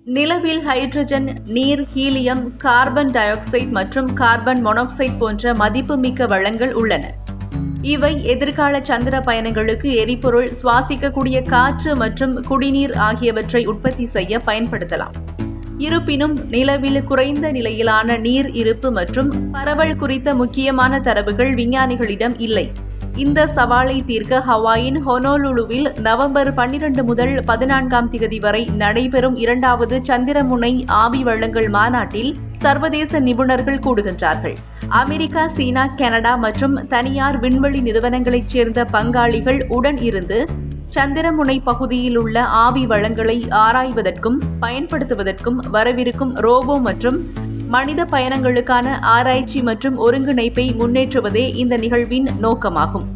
நிலவில் ஹைட்ரஜன், நீர், helium, carbon di oxide மற்றும் கார்பன் மோனாக்சைடு போன்ற மதிப்புமிக்க வளங்கள் உள்ளன. இவை எதிர்கால சந்திர பயணங்களுக்கு எரிபொருள், சுவாசிக்கக்கூடிய காற்று மற்றும் குடிநீர் ஆகியவற்றை உற்பத்தி செய்ய பயன்படுத்தலாம். இருப்பினும் நிலவில் குறைந்த நிலையிலான நீர் இருப்பு மற்றும் பரவல் குறித்த முக்கியமான தரவுகள் விஞ்ஞானிகளிடம் இல்லை. இந்த சவாலை தீர்க்க ஹவாயின் ஹொனோலுலுவில் நவம்பர் 12 முதல் 14 வரை நடைபெறும் 2வது சந்திரமுனை ஆவி வளங்கள் மாநாட்டில் சர்வதேச நிபுணர்கள் கூடுகின்றார்கள். அமெரிக்கா, சீனா, கனடா மற்றும் தனியார் விண்வெளி நிறுவனங்களைச் சேர்ந்த பங்காளிகள் உடன் இருந்து சந்திரமுனை பகுதியில் உள்ள ஆவி வளங்களை ஆராய்வதற்கும் பயன்படுத்துவதற்கும் வரவிருக்கும் ரோபோ மற்றும் மனித பயணங்களுக்கான ஆராய்ச்சி மற்றும் ஒருங்கிணைப்பை முன்னேற்றுவதே இந்த நிகழ்வின் நோக்கமாகும்.